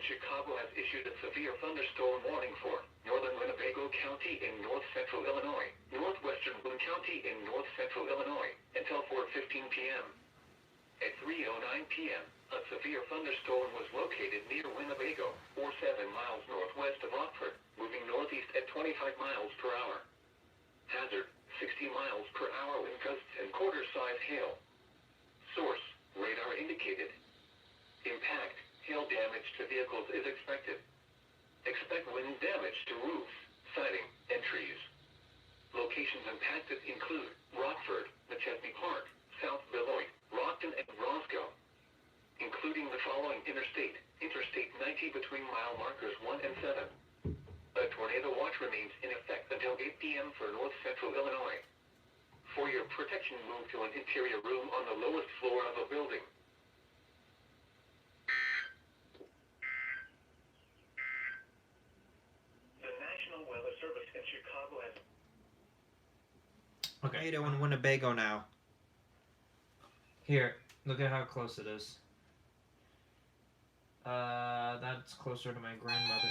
Chicago has issued a severe thunderstorm warning for northern Winnebago County in north-central Illinois, northwestern Boone County in north-central Illinois, until 4:15 p.m. At 3:09 p.m., a severe thunderstorm was located near Winnebago, or 7 miles northwest of Rockford, moving northeast at 25 miles per hour. Hazard, 60 miles per hour wind gusts and quarter-size hail. Source, radar indicated. Impact, hail damage to vehicles is expected. Expect wind damage to roofs, siding, and trees. Locations impacted include Rockford, McChesney Park, South Beloit, Rockton, and Roscoe, including the following Interstate 90 between mile markers 1 and 7. A tornado watch remains in effect until 8 p.m. for north-central Illinois. For your protection, move to an interior room on the lowest floor of a building. Okay, Tornado in Winnebago now. Here, look at how close it is. That's closer to my grandmother.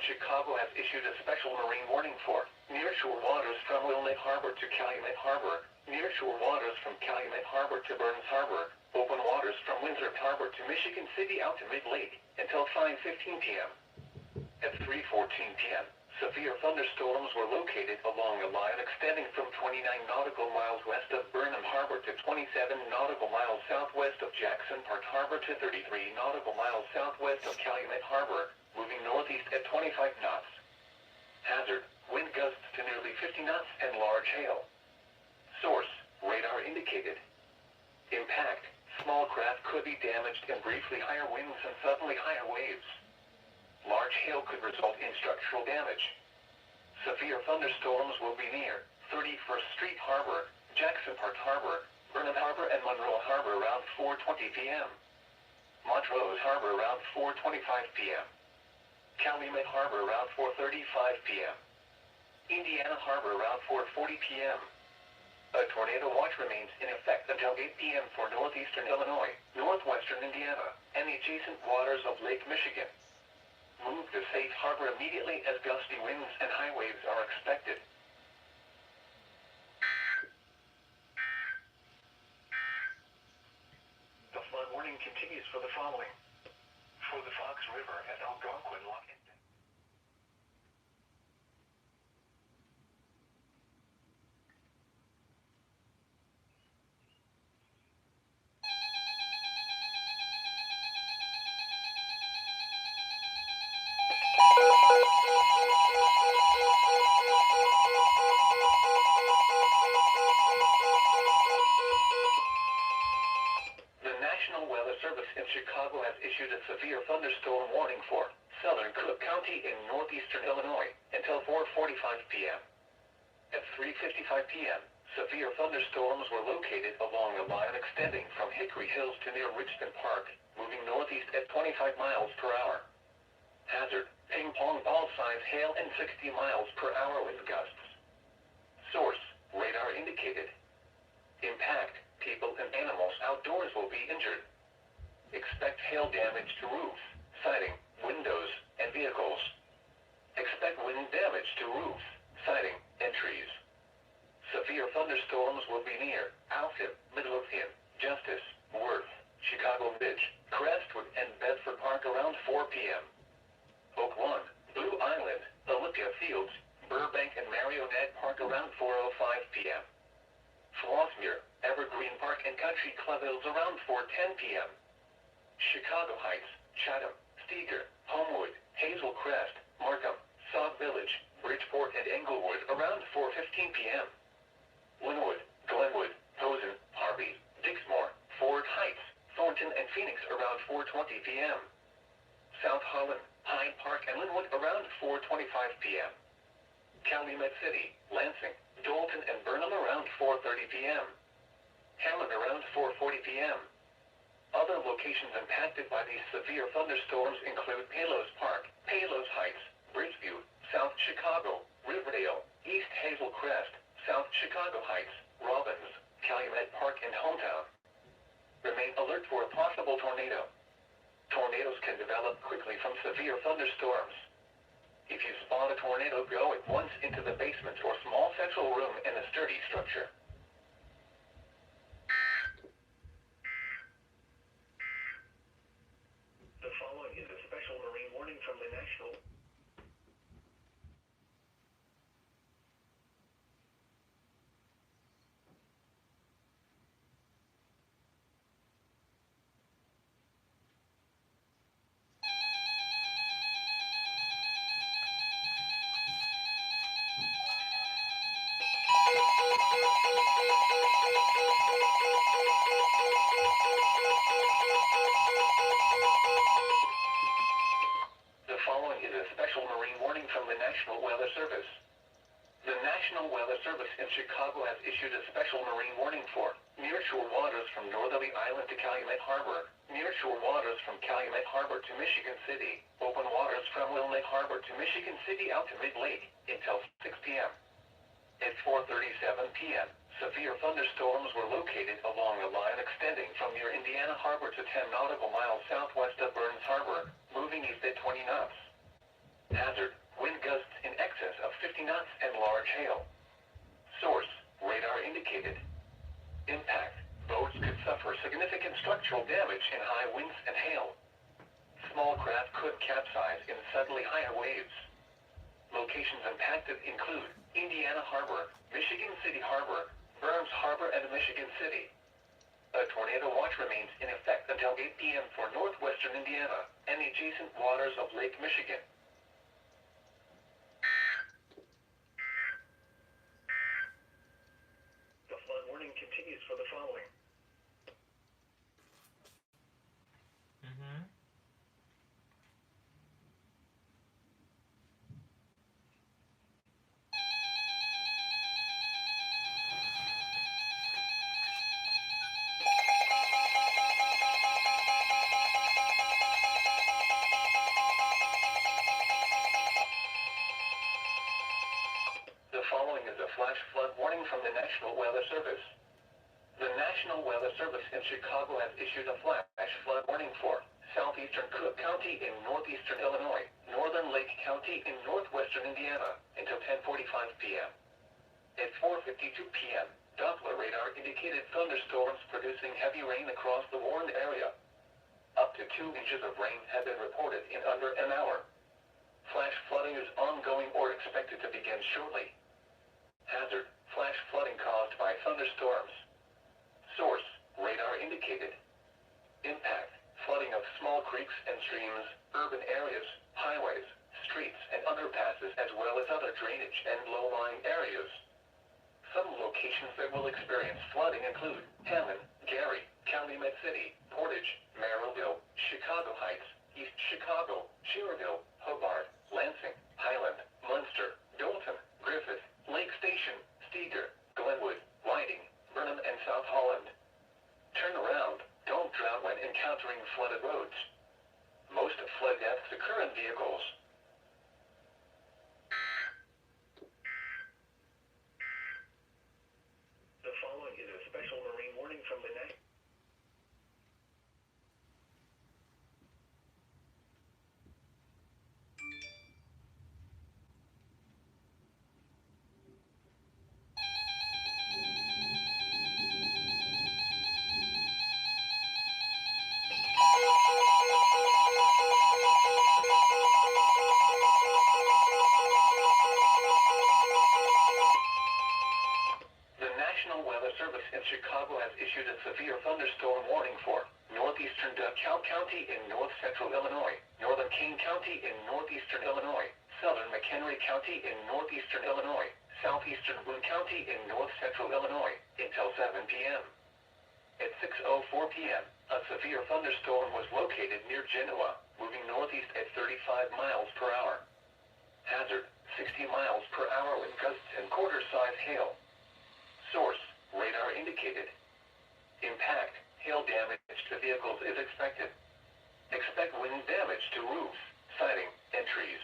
Chicago has issued a special marine warning for nearshore waters from Willamette Harbor to Calumet Harbor, nearshore waters from Calumet Harbor to Burns Harbor, open waters from Windsor Harbor to Michigan City out to Mid-Lake until 5:15 p.m. At 3:14 p.m., severe thunderstorms were located along a line extending from 29 nautical miles west of Burnham Harbor to 27 nautical miles southwest of Jackson Park Harbor to 33 nautical miles southwest of Calumet Harbor, moving northeast at 25 knots. Hazard, wind gusts to nearly 50 knots and large hail. Source, radar indicated. Impact, small craft could be damaged and briefly higher winds and suddenly higher waves. could result in structural damage. Severe thunderstorms will be near 31st Street Harbor, Jackson Park Harbor, Burnham Harbor and Monroe Harbor around 4:20 p.m. Montrose Harbor around 4:25 p.m. Calumet Harbor around 4:35 p.m. Indiana Harbor around 4:40 p.m. A tornado watch remains in effect until 8 p.m. for northeastern Illinois, northwestern Indiana, and the adjacent waters of Lake Michigan. Move to safe harbor immediately as gusty winds and high waves are expected. The flood warning continues for the following. For the Fox River at Algonquin Lock. The National Weather Service in Chicago has issued a severe thunderstorm warning for southern Cook County in northeastern Illinois until 4:45 p.m. At 3:55 p.m., severe thunderstorms were located along a line extending from Hickory Hills to near Richmond Park, moving northeast at 25 miles per hour. Hazard, ping pong ball size hail and 60 miles per hour wind gusts. Source, radar indicated. Impact, people and animals outdoors will be injured. Expect hail damage to roofs, siding, windows, and vehicles. Expect wind damage to roofs, siding, and trees. Severe thunderstorms will be near Alfred, Midlothian, Justice, Worth, Chicago Ridge, Crestwood, and Bedford Park around 4 p.m. Oak Lawn, Blue Island, Olympia Fields, Burbank, and Marionette Park around 4:05 p.m. Flossmere, Evergreen Park, and Country Club Hills around 4:10 p.m. Chicago Heights, Chatham, Steger, Homewood, Hazel Crest, Markham, Sauk Village, Bridgeport, and Englewood around 4:15 p.m. Linwood, Glenwood, Posen, Harvey, Dixmoor, Ford Heights, Thornton, and Phoenix around 4:20 p.m. South Holland, Hyde Park, and Linwood around 4:25 p.m. Calumet City, Lansing, Dalton, and Burnham around 4:30 p.m. Hammond around 4:40 p.m. Other locations impacted by these severe thunderstorms include Palos Park, Palos Heights, Bridgeview, South Chicago, Riverdale, East Hazel Crest, South Chicago Heights, Robbins, Calumet Park, and Hometown. Remain alert for a possible tornado. Tornadoes can develop quickly from severe thunderstorms. If you spot a tornado, go at once into the basement or small central room in a sturdy structure. The following is a special marine warning from the National. The following is a special marine warning from the National Weather Service. The National Weather Service in Chicago has issued a special marine warning for nearshore waters from Northerly Island to Calumet Harbor, nearshore waters from Calumet Harbor to Michigan City, open waters from Little Lake Harbor to Michigan City out to Mid-Lake until 6 p.m. At 4:37 p.m., severe thunderstorms were located along a line extending from near Indiana Harbor to 10 nautical miles southwest of Burns Harbor, moving east at 20 knots. Hazard, wind gusts in excess of 50 knots and large hail. Source, radar indicated. Impact, boats could suffer significant structural damage in high winds and hail. Small craft could capsize in suddenly higher waves. Locations impacted include Indiana Harbor, Michigan City Harbor, Burns Harbor, and Michigan City. A tornado watch remains in effect until 8 p.m. for northwestern Indiana and the adjacent waters of Lake Michigan. The flood warning continues for the following. flash flood warning from the National Weather Service. The National Weather Service in Chicago has issued a flash flood warning for southeastern Cook County in northeastern Illinois, northern Lake County in northwestern Indiana, until 10:45 p.m. At 4:52 p.m., Doppler radar indicated thunderstorms producing heavy rain across the warned area. Up to 2 inches of rain have been reported in under an hour. Flash flooding is ongoing or expected to begin shortly. Hazard: flash flooding caused by thunderstorms. Source: radar indicated. Impact: flooding of small creeks and streams, urban areas, highways, streets and underpasses, as well as other drainage and low-lying areas. Some locations that will experience flooding include Hammond, Gary, Calumet City, Portage, Merrillville, Chicago Heights, East Chicago, Cherville, Hobart, Lansing, Highland, Munster, Dalton, Griffith, Lake Station, Steger, Glenwood, Whiting, Burnham and South Holland. Turn around, don't drown when encountering flooded roads. Most flood deaths occur in vehicles. The following is a special marine warning from the National. The National Weather Service in Chicago has issued a severe thunderstorm warning for northeastern DeKalb County in north-central Illinois, northern Kane County in northeastern Illinois, southern McHenry County in northeastern Illinois, southeastern Boone County in north-central Illinois, until 7 p.m. At 6:04 p.m., a severe thunderstorm was located near Genoa, moving northeast at 35 miles per hour. Hazard: 60 miles per hour with gusts and quarter-size hail. Source: radar indicated. Impact: hail damage to vehicles is expected. Expect wind damage to roofs, siding, and trees.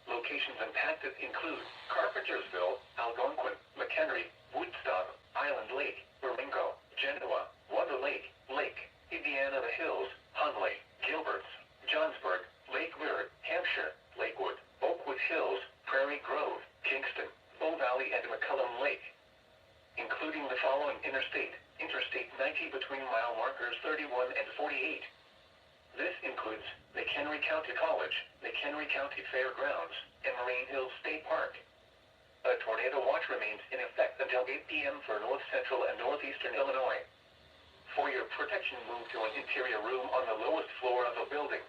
Locations impacted include Carpentersville, Algonquin, McHenry, Woodstock, Island Lake, Marengo, Genoa, Wonder Lake, Indiana the Hills, Hunley, Gilberts, Johnsburg, Lake Weir, Hampshire, Lakewood, Oakwood Hills, Prairie Grove, Kingston, Bow Valley and McCullum Lake. Including the following Interstate 90 between mile markers 31 and 48. This includes McHenry County College, McHenry County Fairgrounds, and Moraine Hills State Park. A tornado watch remains in effect until 8 p.m. for north central and northeastern Illinois. For your protection, move to an interior room on the lowest floor of a building.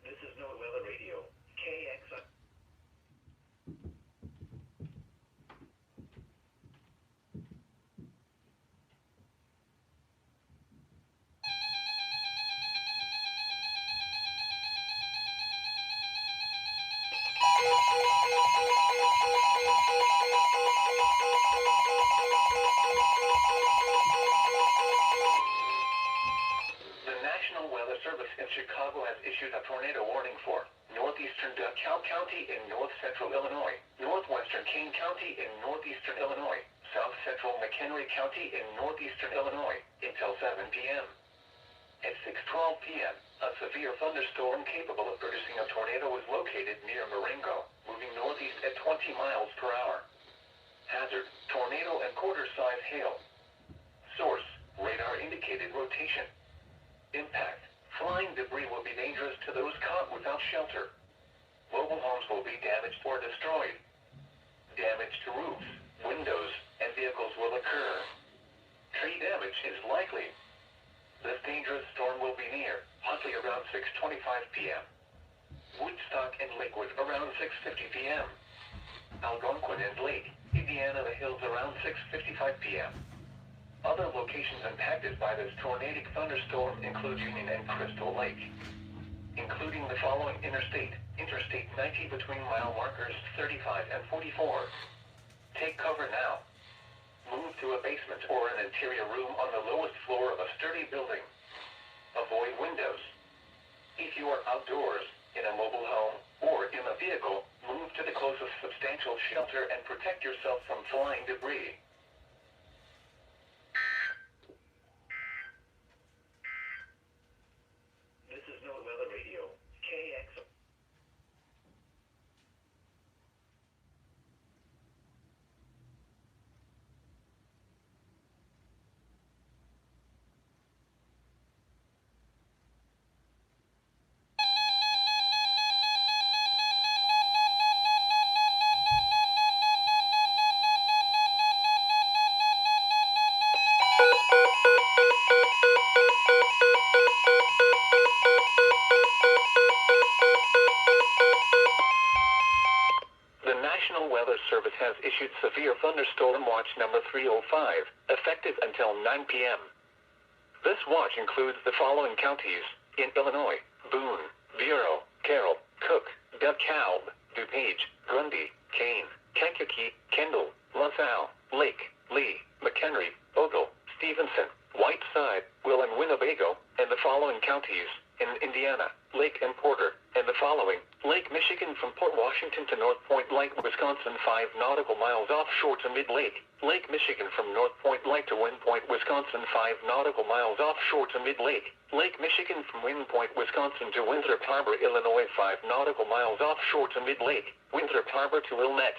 This is NOAA Weather Radio, KXI. The National Weather Service in Chicago has issued a tornado warning for northeastern DeKalb County in north-central Illinois, northwestern Kane County in northeastern Illinois, south-central McHenry County in northeastern Illinois, until 7 p.m. At 6:12 p.m., a severe thunderstorm capable of producing a tornado was located near Marengo, moving northeast at 20 miles per hour. Hazard: tornado and quarter-size hail. Source: radar indicated rotation. Impact: flying debris will be dangerous to those caught without shelter. Mobile homes will be damaged or destroyed. Damage to roofs, windows, and vehicles will occur. Tree damage is likely. This dangerous storm will be near Huntley around 6:25 p.m. Woodstock and Lakewood around 6:50 p.m. Algonquin and Lake, Indiana the Hills around 6:55 p.m. Other locations impacted by this tornadic thunderstorm include Union and Crystal Lake. Including the following Interstate 90 between mile markers 35 and 44. Take cover now. Move to a basement or an interior room on the lowest floor of a sturdy building. Avoid windows. If you are outdoors, in a mobile home, or in a vehicle, move to the closest substantial shelter and protect yourself from flying debris. This is NOAA Weather Radio, KX. The National Weather Service has issued Severe Thunderstorm Watch number 305, effective until 9 p.m. This watch includes the following counties in Illinois: Boone, Bureau, Carroll, Cook, DeKalb, DuPage, Grundy, Kane, Kankakee, Kendall, LaSalle, Lake, Lee, McHenry, Ogle, Stevenson, Whiteside, Will and Winnebago, and the following counties in Indiana: Lake and Porter, and the following: Lake Michigan from Port Washington to North Point Lake, Wisconsin 5 nautical miles offshore to Mid-Lake. Lake Michigan from North Point Lake to Wind Point, Wisconsin 5 nautical miles offshore to Mid-Lake. Lake Michigan from Wind Point, Wisconsin to Winthrop Harbor, Illinois 5 nautical miles offshore to Mid-Lake. Winthrop Harbor to Wilmette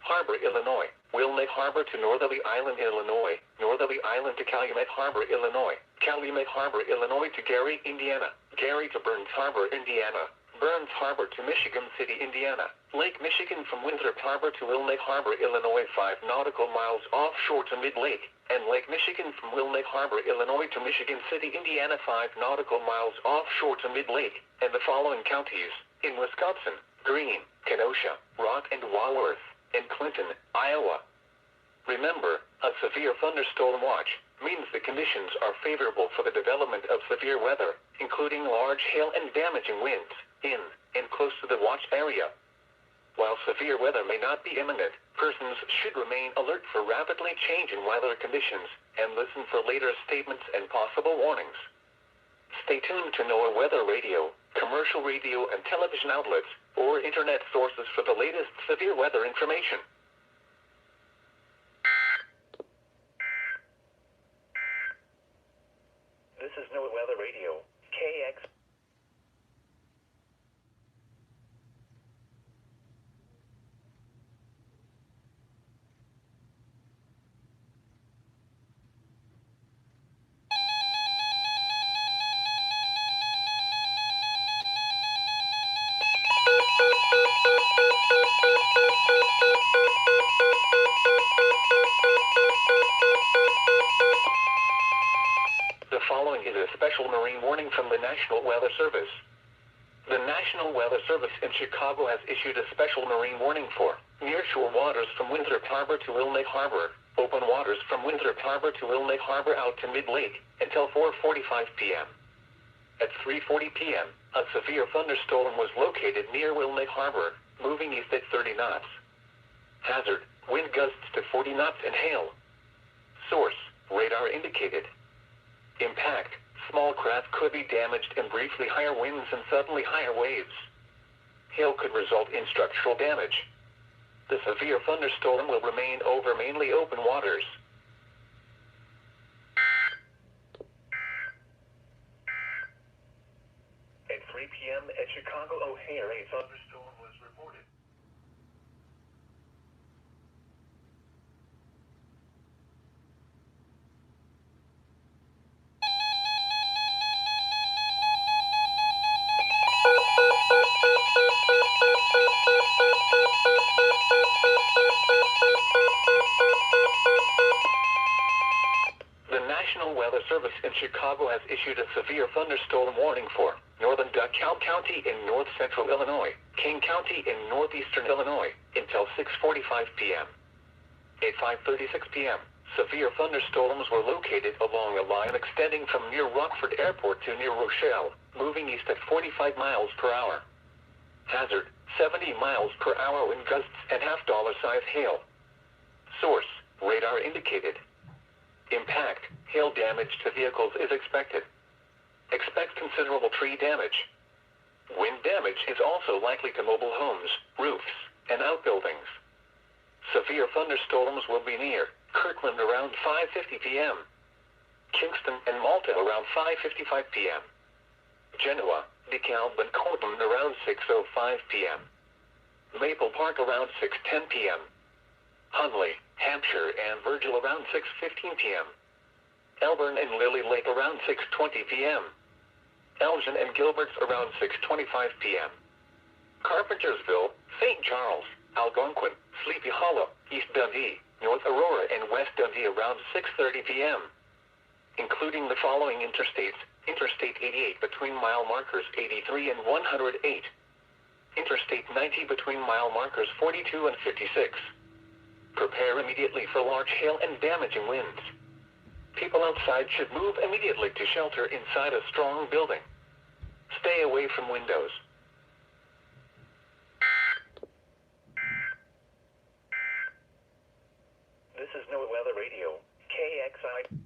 Harbor, Illinois. Wilmette Harbor to Northerly Island, Illinois. Northerly Island to Calumet Harbor, Illinois. Calumet Harbor, Illinois to Gary, Indiana. Gary to Burns Harbor, Indiana. Burns Harbor to Michigan City, Indiana. Lake Michigan from Winthrop Harbor to Wilmette Harbor, Illinois 5 nautical miles offshore to Mid-Lake. And Lake Michigan from Wilmette Harbor, Illinois to Michigan City, Indiana 5 nautical miles offshore to Mid-Lake. And the following counties in Wisconsin: Greene, Kenosha, Rock and Walworth, and Clinton, Iowa. Remember, a severe thunderstorm watch means the conditions are favorable for the development of severe weather, including large hail and damaging winds, in and close to the watch area. While severe weather may not be imminent, persons should remain alert for rapidly changing weather conditions and listen for later statements and possible warnings. Stay tuned to NOAA Weather Radio, commercial radio and television outlets, or internet sources for the latest severe weather information. This is NOAA Weather Radio, KX. The following is a special marine warning from the National Weather Service. The National Weather Service in Chicago has issued a special marine warning for nearshore waters from Winthrop Harbor to Wilmette Harbor, open waters from Winthrop Harbor to Wilmette Harbor out to Mid-Lake until 4:45 p.m. At 3:40 p.m., a severe thunderstorm was located near Wilmette Harbor, moving east at 30 knots. Hazard: wind gusts to 40 knots and hail. Source: radar indicated. Impact: small craft could be damaged and briefly higher winds and suddenly higher waves. Hail could result in structural damage. The severe thunderstorm will remain over mainly open waters. At 3 p.m. at Chicago O'Hare, a thunderstorm was reported. The National Weather Service in Chicago has issued a severe thunderstorm warning for northern DeKalb County in north central Illinois, King County in northeastern Illinois, until 6:45 p.m. At 5:36 p.m., severe thunderstorms were located along a line extending from near Rockford Airport to near Rochelle, moving east at 45 miles per hour. Hazard: 70 miles per hour wind gusts and half-dollar-size hail. Source: radar indicated. Impact: hail damage to vehicles is expected. Expect considerable tree damage. Wind damage is also likely to mobile homes, roofs, and outbuildings. Severe thunderstorms will be near Kirkland around 5:50 p.m. Kingston and Malta around 5:55 p.m. Genoa, DeKalb and Cortland around 6:05 p.m. Maple Park around 6:10 p.m. Hunley, Hampshire and Virgil around 6:15 p.m. Elburn and Lily Lake around 6:20 p.m. Elgin and Gilbert's around 6:25 p.m. Carpentersville, St. Charles, Algonquin, Sleepy Hollow, East Dundee, North Aurora and West Dundee around 6:30 p.m. Including the following interstates: Interstate 88 between mile markers 83 and 108. Interstate 90 between mile markers 42 and 56. Prepare immediately for large hail and damaging winds. People outside should move immediately to shelter inside a strong building. Stay away from windows. This is NOAA Weather Radio, KXI.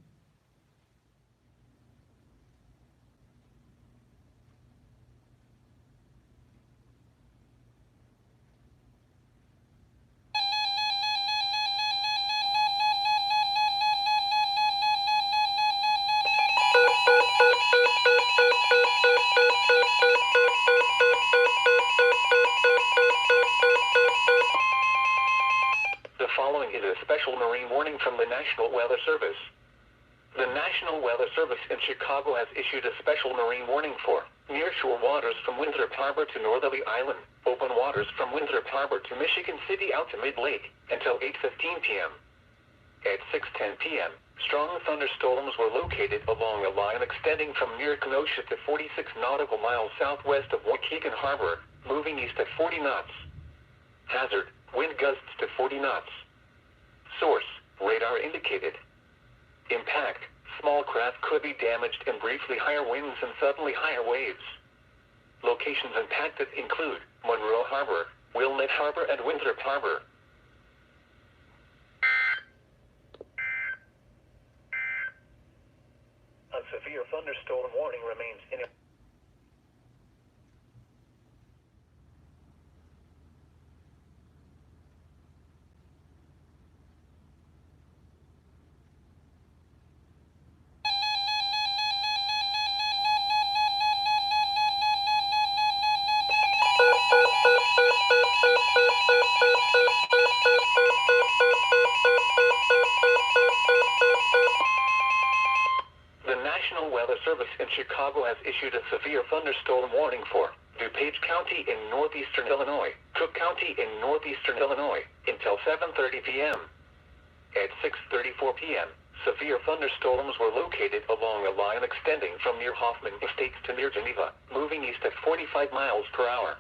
The following is a special marine warning from the National Weather Service. The National Weather Service in Chicago has issued a special marine warning for nearshore waters from Winthrop Harbor to Northerly Island, open waters from Winthrop Harbor to Michigan City out to Mid-Lake until 8:15 p.m. At 6:10 p.m., strong thunderstorms were located along a line extending from near Kenosha to 46 nautical miles southwest of Waukegan Harbor, moving east at 40 knots. Hazard: wind gusts to 40 knots. Source: radar indicated. Impact: small craft could be damaged and briefly higher winds and suddenly higher waves. Locations impacted include Monroe Harbor, Wilmette Harbor and Winthrop Harbor. A severe thunderstorm warning remains in effect. The National Weather Service in Chicago has issued a severe thunderstorm warning for DuPage County in northeastern Illinois, Cook County in northeastern Illinois, until 7:30 p.m. At 6:34 p.m., severe thunderstorms were located along a line extending from near Hoffman Estates to near Geneva, moving east at 45 miles per hour.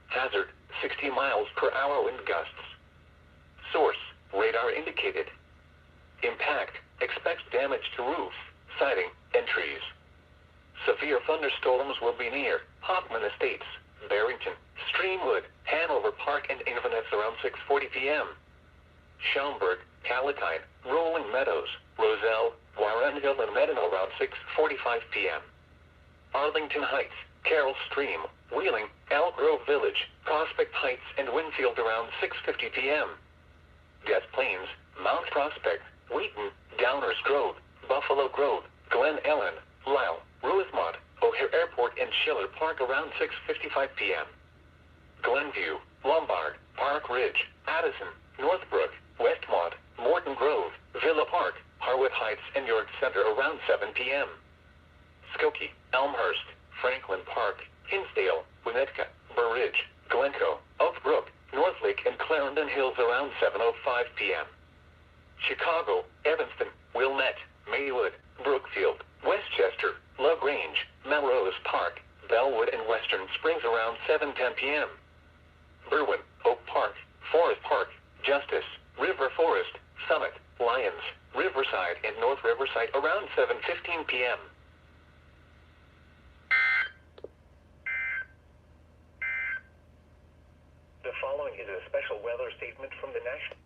Hazard: 60 miles per hour wind gusts. Source: radar indicated. Impact: expect damage to roofs, siding, and trees. Severe thunderstorms will be near Hoffman Estates, Barrington, Streamwood, Hanover Park, and Inverness around 6:40 p.m. Schaumburg, Palatine, Rolling Meadows, Roselle, Warrenville, and Medina around 6:45 p.m. Arlington Heights, Carroll Stream, Wheeling, Elk Grove Village, Prospect Heights, and Winfield around 6:50 p.m. Des Plaines, Mount Prospect, Wheaton, Downers Grove, Buffalo Grove, Glen Ellen, Lisle, Rosemont, O'Hare Airport, and Schiller Park around 6:55 p.m. Glenview, Lombard, Park Ridge, Addison, Northbrook, Westmont, Morton Grove, Villa Park, Harwood Heights, and York Center around 7 p.m. Skokie, Elmhurst, Franklin Park, Hinsdale, Winnetka, Burr Ridge, Glencoe, Oak Brook, Northlake, and Clarendon Hills around 7:05 p.m. Chicago, Evanston, Wilmette, Maywood, Brookfield, Westchester, LaGrange, Melrose Park, Bellwood, and Western Springs around 7:10 p.m. Berwyn, Oak Park, Forest Park, Justice, River Forest, Summit, Lyons, Riverside, and North Riverside around 7:15 p.m. The following is a special weather statement from the National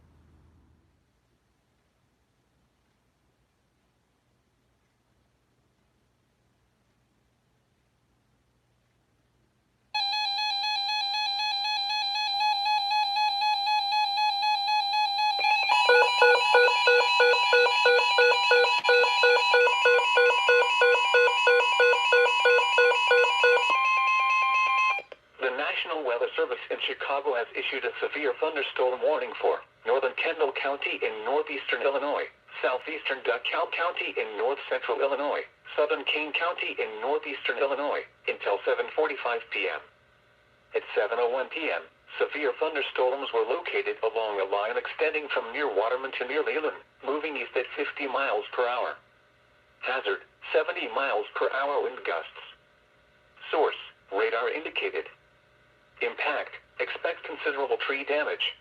Weather Service in Chicago has issued a severe thunderstorm warning for northern Kendall County in northeastern Illinois, southeastern DeKalb County in north central Illinois, southern Kane County in northeastern Illinois, until 7:45 p.m. At 7:01 p.m., severe thunderstorms were located along a line extending from near Waterman to near Leland, moving east at 50 miles per hour. Hazard, 70 miles per hour wind gusts. Source, radar indicated. Impact, expect considerable tree damage.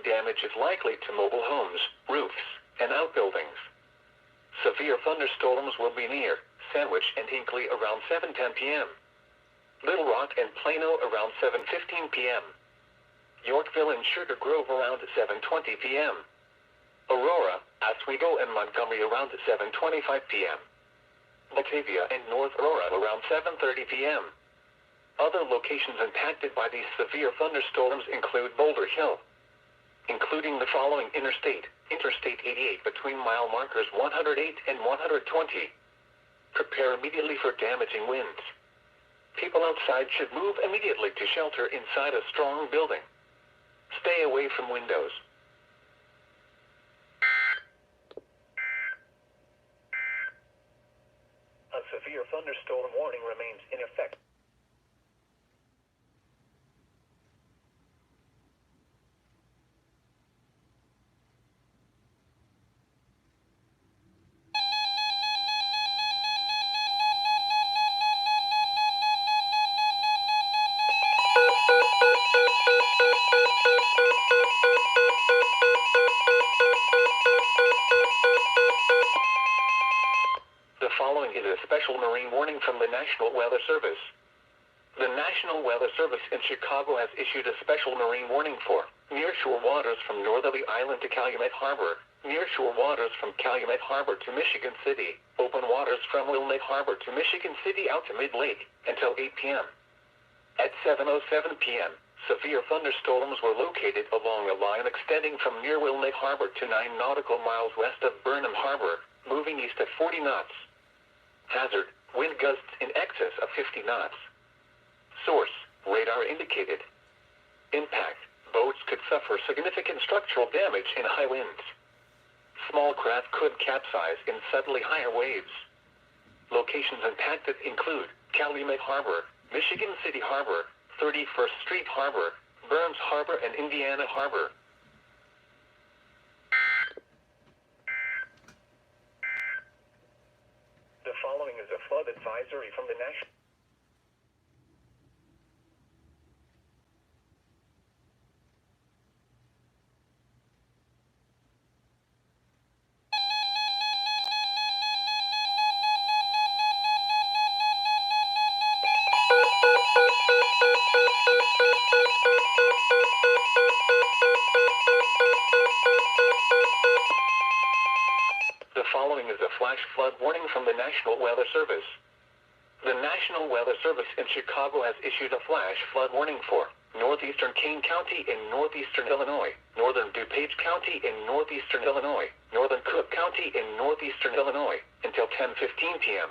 Damage is likely to mobile homes, roofs, and outbuildings. Severe thunderstorms will be near Sandwich and Hinckley around 7:10 p.m. Little Rock and Plano around 7:15 p.m. Yorkville and Sugar Grove around 7:20 p.m. Aurora, Oswego and Montgomery around 7:25 p.m. Batavia and North Aurora around 7:30 p.m. Other locations impacted by these severe thunderstorms include Boulder Hill, including the following Interstate 88 between mile markers 108 and 120. Prepare immediately for damaging winds. People outside should move immediately to shelter inside a strong building. Stay away from windows. A severe thunderstorm warning remains in effect. The following is a special marine warning from the National Weather Service. The National Weather Service in Chicago has issued a special marine warning for nearshore waters from Northerly Island to Calumet Harbor, nearshore waters from Calumet Harbor to Michigan City, open waters from Wilmette Harbor to Michigan City out to Mid-Lake until 8 p.m. At 7:07 p.m., severe thunderstorms were located along a line extending from near Wilmette Harbor to 9 nautical miles west of Burnham Harbor, moving east at 40 knots. Hazard, wind gusts in excess of 50 knots. Source, radar indicated. Impact, boats could suffer significant structural damage in high winds. Small craft could capsize in suddenly higher waves. Locations impacted include Calumet Harbor, Michigan City Harbor, 31st Street Harbor, Burns Harbor, and Indiana Harbor. The following is a flood advisory from the National. The following is a flash flood warning from the National Weather Service. The National Weather Service in Chicago has issued a flash flood warning for northeastern Kane County in northeastern Illinois, northern DuPage County in northeastern Illinois, northern Cook County in northeastern Illinois, until 10:15 p.m.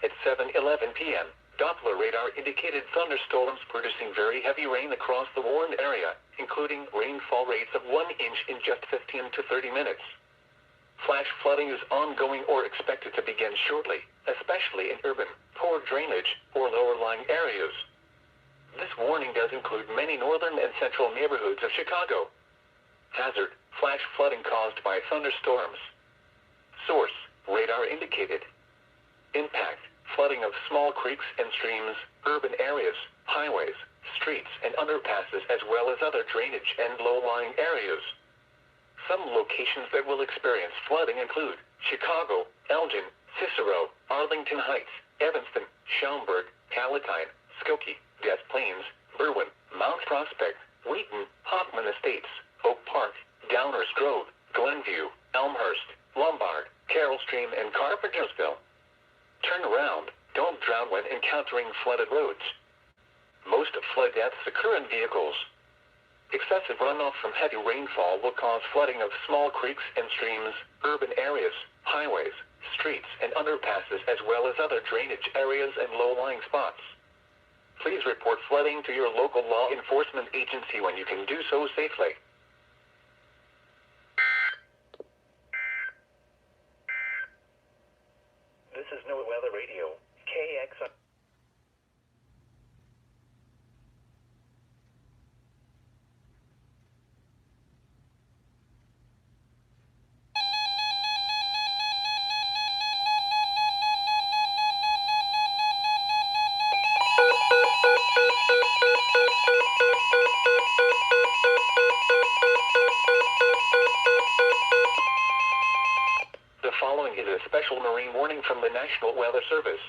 At 7:11 p.m., Doppler radar indicated thunderstorms producing very heavy rain across the warned area, including rainfall rates of 1 inch in just 15 to 30 minutes. Flash flooding is ongoing or expected to begin shortly, especially in urban, poor drainage, or lower-lying areas. This warning does include many northern and central neighborhoods of Chicago. Hazard, flash flooding caused by thunderstorms. Source, radar indicated. Impact, flooding of small creeks and streams, urban areas, highways, streets, and underpasses, as well as other drainage and low-lying areas. Some locations that will experience flooding include Chicago, Elgin, Cicero, Arlington Heights, Evanston, Schaumburg, Palatine, Skokie, Des Plaines, Berwyn, Mount Prospect, Wheaton, Hoffman Estates, Oak Park, Downers Grove, Glenview, Elmhurst, Lombard, Carroll Stream, and Carpentersville. Turn around. Don't drown when encountering flooded roads. Most flood deaths occur in vehicles. Excessive runoff from heavy rainfall will cause flooding of small creeks and streams, urban areas, highways, streets, and underpasses, as well as other drainage areas and low-lying spots. Please report flooding to your local law enforcement agency when you can do so safely. This is NOAA Weather Radio, KXI. The following is a special marine warning from the National Weather Service.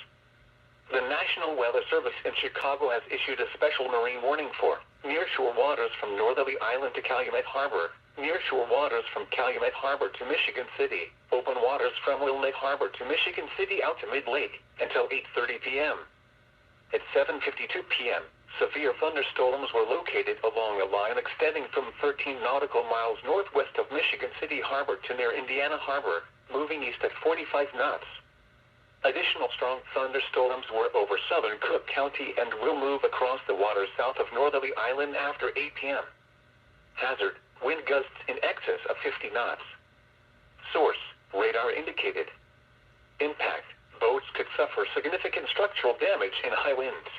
The National Weather Service in Chicago has issued a special marine warning for nearshore waters from Northerly Island to Calumet Harbor, nearshore waters from Calumet Harbor to Michigan City, open waters from Wilmette Harbor to Michigan City out to Mid-Lake until 8:30 p.m. At 7:52 p.m., severe thunderstorms were located along a line extending from 13 nautical miles northwest of Michigan City Harbor to near Indiana Harbor, moving east at 45 knots. Additional strong thunderstorms were over southern Cook County and will move across the waters south of Northerly Island after 8 p.m. Hazard, wind gusts in excess of 50 knots. Source, radar indicated. Impact, boats could suffer significant structural damage in high winds.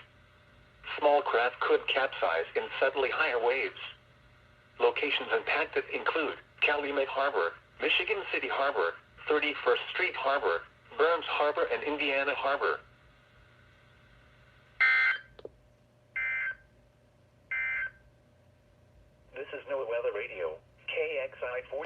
Small craft could capsize in suddenly higher waves. Locations impacted include Calumet Harbor, Michigan City Harbor, 31st Street Harbor, Burns Harbor, and Indiana Harbor. This is NOAA Weather Radio, KXI 4.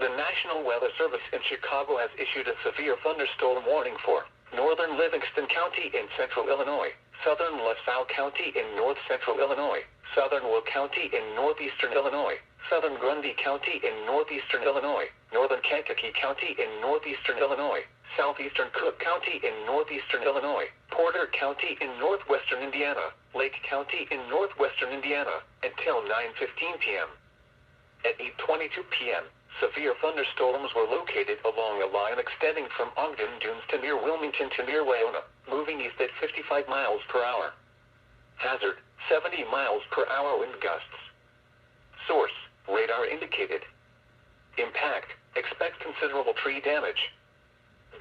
The National Weather Service in Chicago has issued a severe thunderstorm warning for northern Livingston County in central Illinois, southern LaSalle County in north central Illinois, southern Will County in northeastern Illinois, southern Grundy County in northeastern Illinois, northern Kankakee County in northeastern Illinois, southeastern Cook County in northeastern Illinois, Porter County in northwestern Indiana, Lake County in northwestern Indiana, until 9:15 p.m. At 8:22 p.m., severe thunderstorms were located along a line extending from Ogden Dunes to near Wilmington to near Wayona, moving east at 55 miles per hour. Hazard, 70 miles per hour wind gusts. Source, radar indicated. Impact, expect considerable tree damage.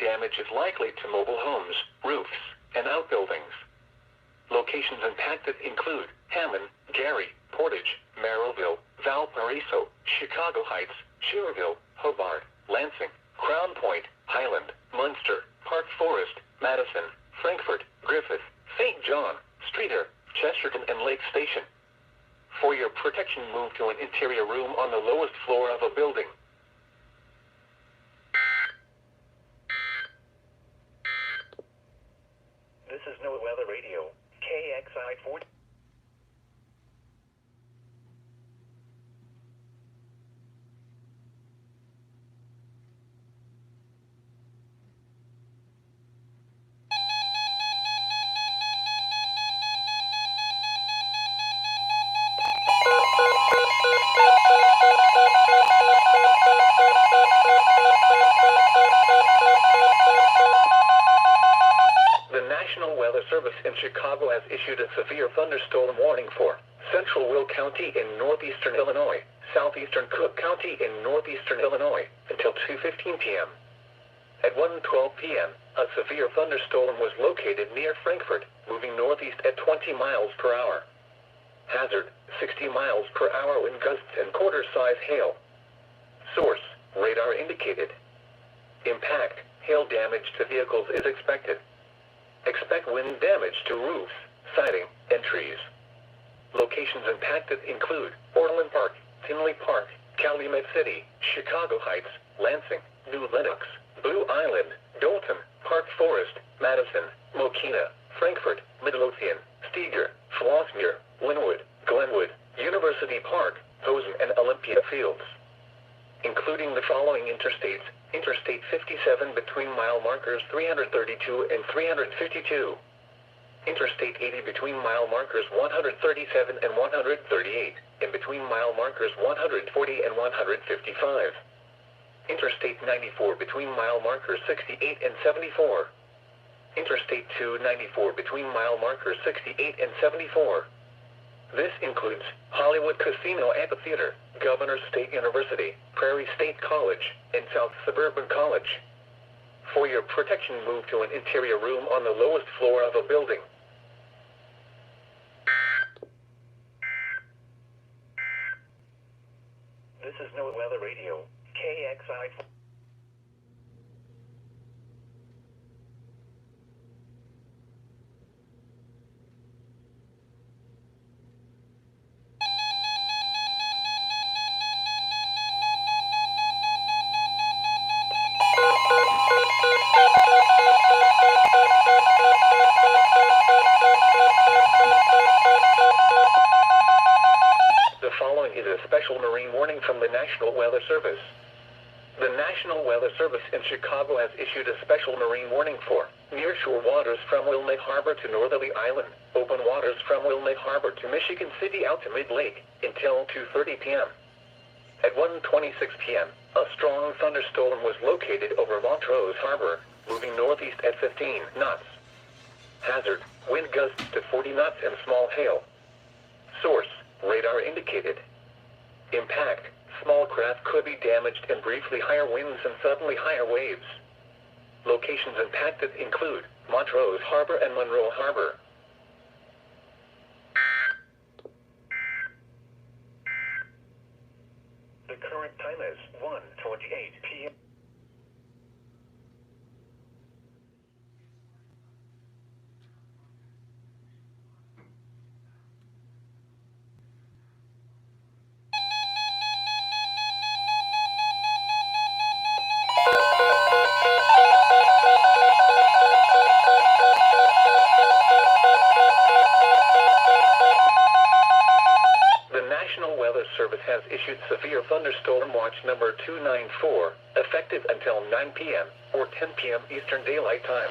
Damage is likely to mobile homes, roofs, and outbuildings. Locations impacted include Hammond, Gary, Portage, Merrillville, Valparaiso, Chicago Heights, Schererville, Hobart, Lansing, Crown Point, Highland, Munster, Park Forest, Madison, Frankfort, Griffith, St. John, Streator, Chesterton, and Lake Station. For your protection, move to an interior room on the lowest floor of a building. This is NOAA Weather Radio, KXI 4. The National Weather Service in Chicago has issued a severe thunderstorm warning for central Will County in northeastern Illinois, southeastern Cook County in northeastern Illinois, until 2:15 p.m. At 1:12 p.m., a severe thunderstorm was located near Frankfort, moving northeast at 20 miles per hour. Hazard, 60 miles per hour wind gusts and quarter-size hail. Source, radar indicated. Impact, hail damage to vehicles is expected. Expect wind damage to roofs, siding, and trees. Locations impacted include Orland Park, Tinley Park, Calumet City, Chicago Heights, Lansing, New Lenox, Blue Island, Dalton, Park Forest, Madison, Mokina, Frankfort, Midlothian, Steger, Flossmere, Linwood, Glenwood, University Park, Posen and Olympia fields, including the following interstates: Interstate 57 between mile markers 332 and 352. Interstate 80 between mile markers 137 and 138, and between mile markers 140 and 155. Interstate 94 between mile markers 68 and 74. Interstate 294 between mile markers 68 and 74. This includes Hollywood Casino Amphitheater, Governors State University, Prairie State College, and South Suburban College. For your protection, move to an interior room on the lowest floor of a building. This is NOAA Weather Radio, KXI. The following is a special marine warning from the National Weather Service. The National Weather Service in Chicago has issued a special marine warning for nearshore waters from Wilmette Harbor to Northerly Island, open waters from Wilmette Harbor to Michigan City out to Mid-Lake until 2:30 p.m. At 1:26 p.m., a strong thunderstorm was located over Montrose Harbor, moving northeast at 15 knots. Hazard, wind gusts to 40 knots and small hail. Source, radar indicated. Impact, small craft could be damaged and briefly higher winds and suddenly higher waves. Locations impacted include Montrose Harbor and Monroe Harbor. The current time is 1:28 p.m. Service has issued severe thunderstorm watch number 294, effective until 9 p.m. or 10 p.m. Eastern Daylight Time.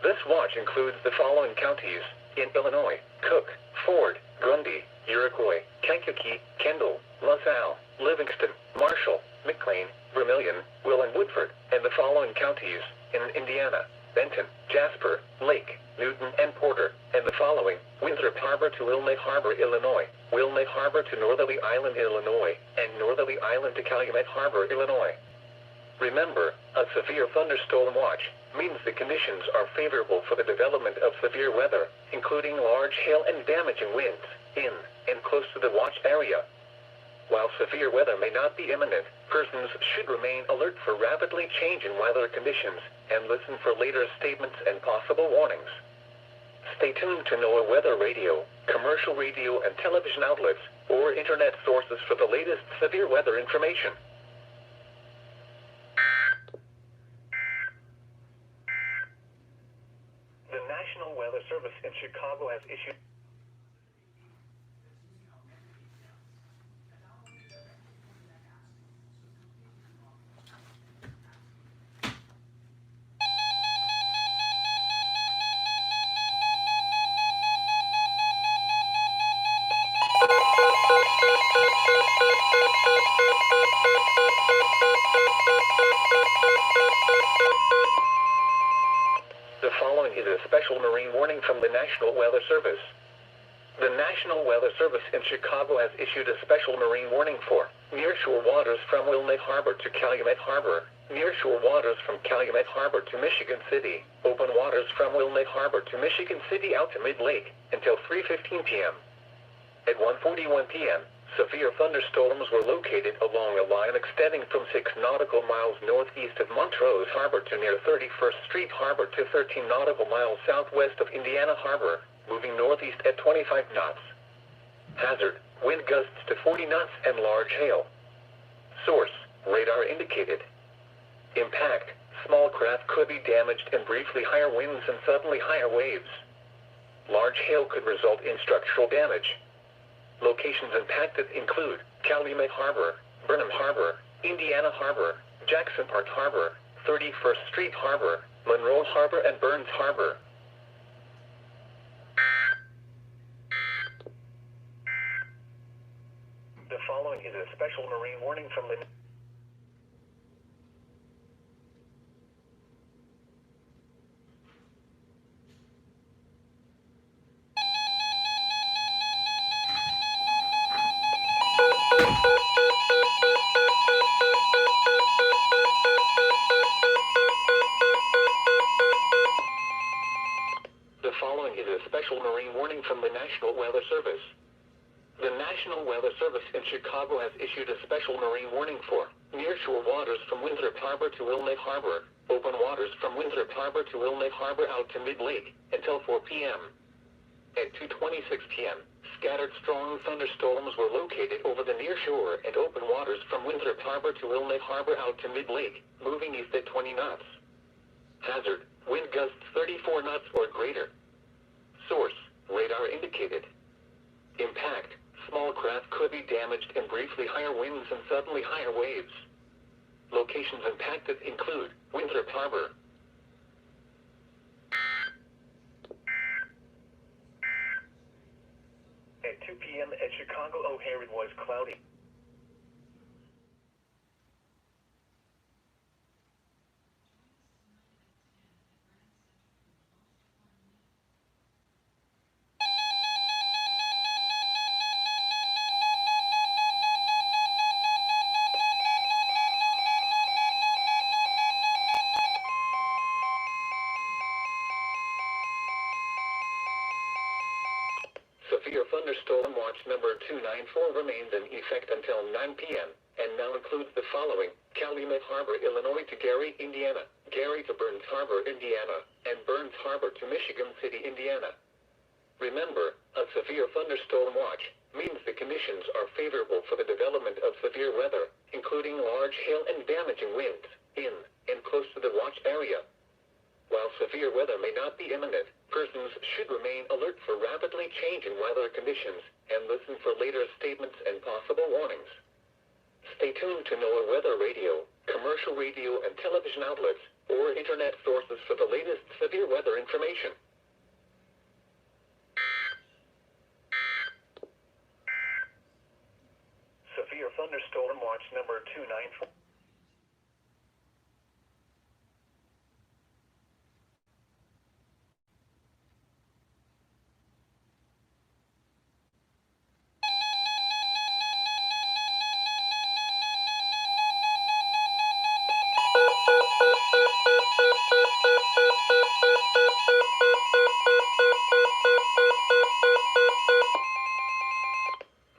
This watch includes the following counties in Illinois: Cook, Ford, Grundy, Iroquois, Kankakee, Kendall, LaSalle, Livingston, Marshall, McLean, Vermilion, Will and Woodford, and the following counties in Indiana: Benton, Jasper, Lake, Newton, and Porter, and the following: Winthrop Harbor to Wilmette Harbor, Illinois, Wilmette Harbor to Northerly Island, Illinois, and Northerly Island to Calumet Harbor, Illinois. Remember, a severe thunderstorm watch means the conditions are favorable for the development of severe weather, including large hail and damaging winds, in and close to the watch area. While severe weather may not be imminent, persons should remain alert for rapidly changing weather conditions and listen for later statements and possible warnings. Stay tuned to NOAA Weather Radio, commercial radio and television outlets, or internet sources for the latest severe weather information. The National Weather Service in Chicago has issued The following is a special marine warning from the National Weather Service. The National Weather Service in Chicago has issued a special marine warning for nearshore waters from Wilmette Harbor to Calumet Harbor, nearshore waters from Calumet Harbor to Michigan City, open waters from Wilmette Harbor to Michigan City out to Mid-Lake until 3:15 p.m. At 1:41 p.m., severe thunderstorms were located along a line extending from 6 nautical miles northeast of Montrose Harbor to near 31st Street Harbor to 13 nautical miles southwest of Indiana Harbor, moving northeast at 25 knots. Hazard, wind gusts to 40 knots and large hail. Source, radar indicated. Impact, small craft could be damaged and briefly higher winds and suddenly higher waves. Large hail could result in structural damage. Locations impacted include Calumet Harbor, Burnham Harbor, Indiana Harbor, Jackson Park Harbor, 31st Street Harbor, Monroe Harbor, and Burns Harbor. The following is a special marine warning from the... The following is a special marine warning from the National Weather Service. The National Weather Service in Chicago has issued a special marine warning for nearshore waters from Winthrop Harbor to Wilmette Harbor, open waters from Winthrop Harbor to Wilmette Harbor out to mid-lake until 4 p.m. At 2:26 p.m., scattered strong thunderstorms were located over the nearshore and open waters from Winthrop Harbor to Wilmette Harbor out to mid-lake, moving east at 20 knots. Hazard, wind gusts 34 knots or greater. Source, radar indicated. Impact, small craft could be damaged and briefly higher winds and suddenly higher waves. Locations impacted include Winthrop Harbor. At 2 p.m. at Chicago O'Hare it was cloudy. Severe thunderstorm watch number 294 remains in effect until 9 p.m. and now includes the following: Calumet Harbor, Illinois to Gary, Indiana, Gary to Burns Harbor, Indiana, and Burns Harbor to Michigan City, Indiana. Remember, a severe thunderstorm watch means the conditions are favorable for the development of severe weather, including large hail and damaging winds, in and close to the watch area. While severe weather may not be imminent, persons should remain alert for rapidly changing weather conditions and listen for later statements and possible warnings. Stay tuned to NOAA Weather Radio, commercial radio and television outlets, or internet sources for the latest severe weather information. Severe thunderstorm watch number 294.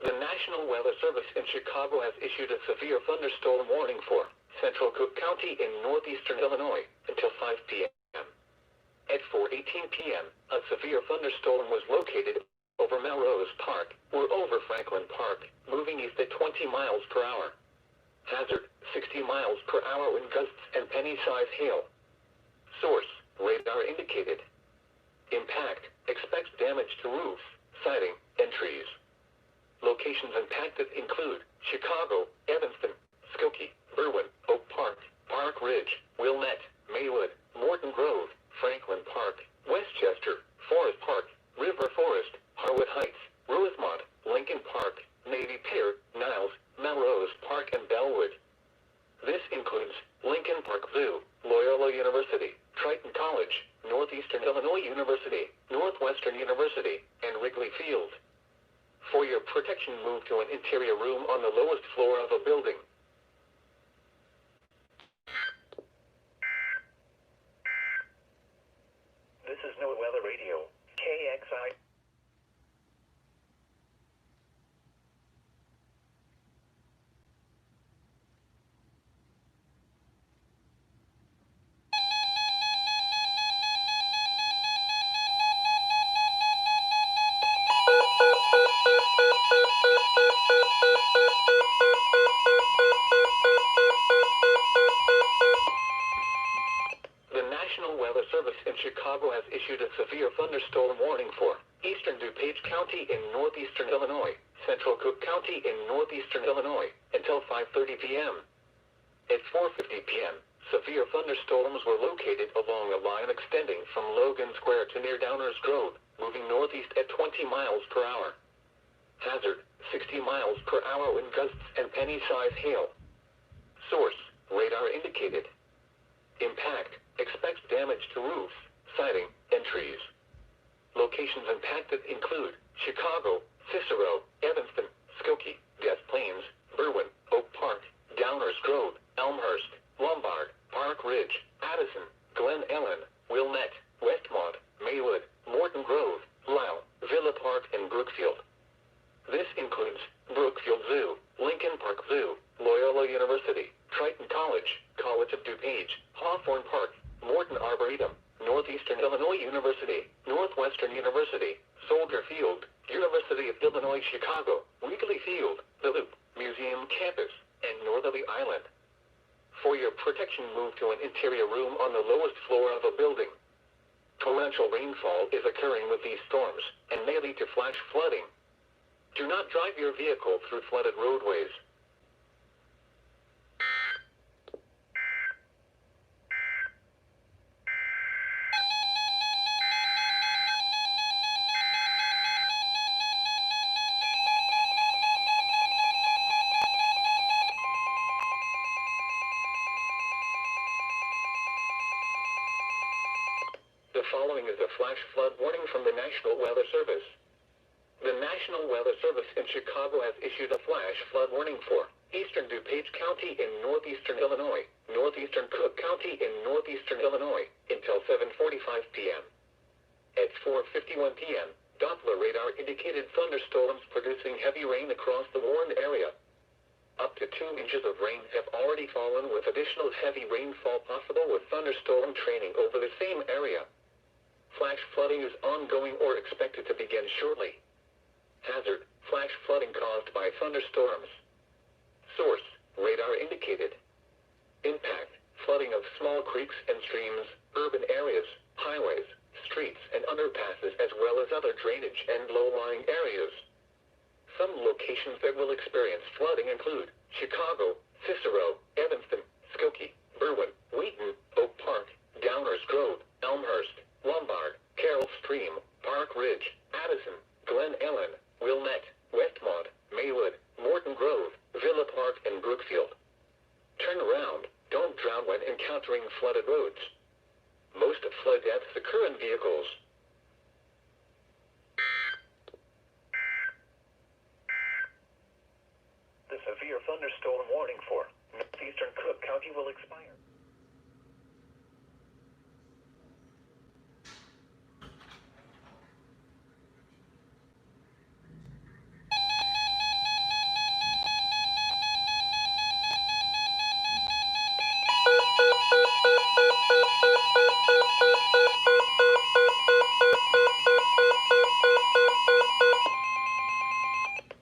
The National Weather Service in Chicago has issued a severe thunderstorm warning for Central Cook County in northeastern Illinois until 5 p.m. At 4:18 p.m., a severe thunderstorm was located over Melrose Park or over Franklin Park, moving east at 20 miles per hour. Hazard, 60 miles per hour wind gusts and penny-sized hail. Source, radar indicated. Impact, expects damage to roofs, siding, and trees. Locations impacted include Chicago, Evanston, Skokie, Berwyn, Oak Park, Park Ridge, Wilmette, Maywood, Morton Grove, Franklin Park, Westchester, Forest Park, River Forest, Harwood Heights, Rosemont, Lincoln Park, Navy Pier, Niles, Melrose Park, and Bellwood. This includes Lincoln Park Zoo, Loyola University, Triton College, Northeastern Illinois University, Northwestern University, and Wrigley Field. For your protection, move to an interior room on the lowest floor of a building. This is NOAA Weather Radio, KXI. The National Weather Service in Chicago has issued a severe thunderstorm warning for eastern DuPage County in northeastern Illinois, central Cook County in northeastern Illinois until 5:30 p.m. At 4:50 p.m., severe thunderstorms were located along a line extending from Logan Square to near Downers Grove, moving northeast at 20 miles per hour. Hazard, 60 miles per hour wind gusts and penny-size hail. Source, radar indicated. Impact, expects damage to roofs, siding, and trees. Locations impacted include Chicago, Cicero, Evanston, Skokie, Des Plaines, Berwyn, Oak Park, Downers Grove, Elmhurst, Lombard, Park Ridge, Addison, Glen Ellen, Wilmette, Westmont, Maywood, Morton Grove, Lisle, Villa Park, and Brookfield. This includes Brookfield Zoo, Lincoln Park Zoo, Loyola University, Triton College, College of DuPage, Hawthorne Park, Morton Arboretum, Northeastern Illinois University, Northwestern University, Soldier Field, University of Illinois Chicago, Wrigley Field, The Loop, Museum Campus, and Northerly Island. For your protection, move to an interior room on the lowest floor of a building. Torrential rainfall is occurring with these storms and may lead to flash flooding. Do not drive your vehicle through flooded roadways. The following is a flash flood warning from the National Weather Service. The National Weather Service in Chicago has issued a flash flood warning for eastern DuPage County in northeastern Illinois, northeastern Cook County in northeastern Illinois, until 7:45 p.m. At 4:51 p.m., Doppler radar indicated thunderstorms producing heavy rain across the warned area. Up to 2 inches of rain have already fallen, with additional heavy rainfall possible with thunderstorm training over the same area. Flash flooding is ongoing or expected to begin shortly. Hazard, flash flooding caused by thunderstorms. Source, radar indicated. Impact, flooding of small creeks and streams, urban areas, highways, streets, and underpasses, as well as other drainage and low-lying areas. Some locations that will experience flooding include Chicago, Cicero, Evanston, Skokie, Berwyn, Wheaton, Oak Park, Downers Grove, Elmhurst, Lombard, Carroll Stream, Park Ridge, Addison, Glen Ellen, Wilmette, Westmont, Maywood, Morton Grove, Villa Park, and Brookfield. Turn around. Don't drown when encountering flooded roads. Most flood deaths occur in vehicles. The severe thunderstorm warning for northeastern Cook County will expire.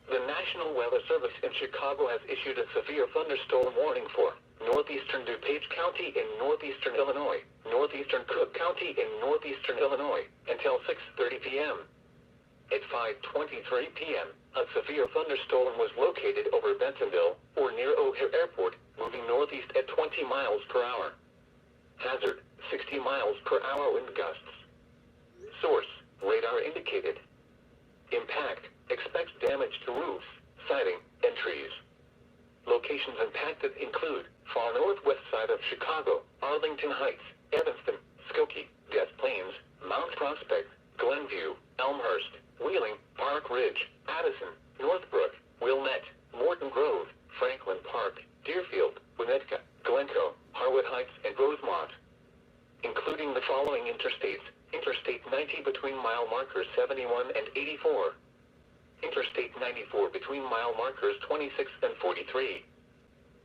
The National Weather Service in Chicago has issued a severe thunderstorm warning for northeastern DuPage County in northeastern Illinois, northeastern Cook County in northeastern Illinois, until 6:30 p.m. At 5:23 p.m., a severe thunderstorm was located over Bentonville or near O'Hare Airport, moving northeast at 20 miles per hour. Hazard, 60 miles per hour wind gusts. Source, radar indicated. Impact, expects damage to roofs, siding, and trees. Locations impacted include far northwest side of Chicago, Arlington Heights, Evanston, Skokie, Des Plaines, Mount Prospect, Glenview, Elmhurst, Wheeling, Park Ridge, Addison, Northbrook, Wilmette, Morton Grove, Franklin Park, Deerfield, Winnetka, Glencoe, Harwood Heights, and Rosemont. Including the following interstates: Interstate 90 between mile markers 71 and 84. Interstate 94 between mile markers 26 and 43.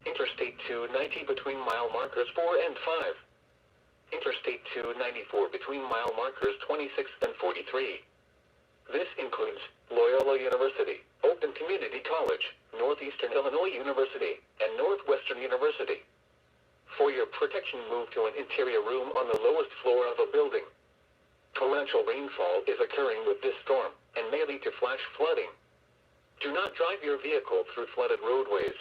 Interstate 290 between mile markers 4 and 5. Interstate 294 between mile markers 26 and 43. This includes Loyola University, Oakton Community College, Northeastern Illinois University, and Northwestern University. For your protection, move to an interior room on the lowest floor of a building. Torrential rainfall is occurring with this storm and may lead to flash flooding. Do not drive your vehicle through flooded roadways.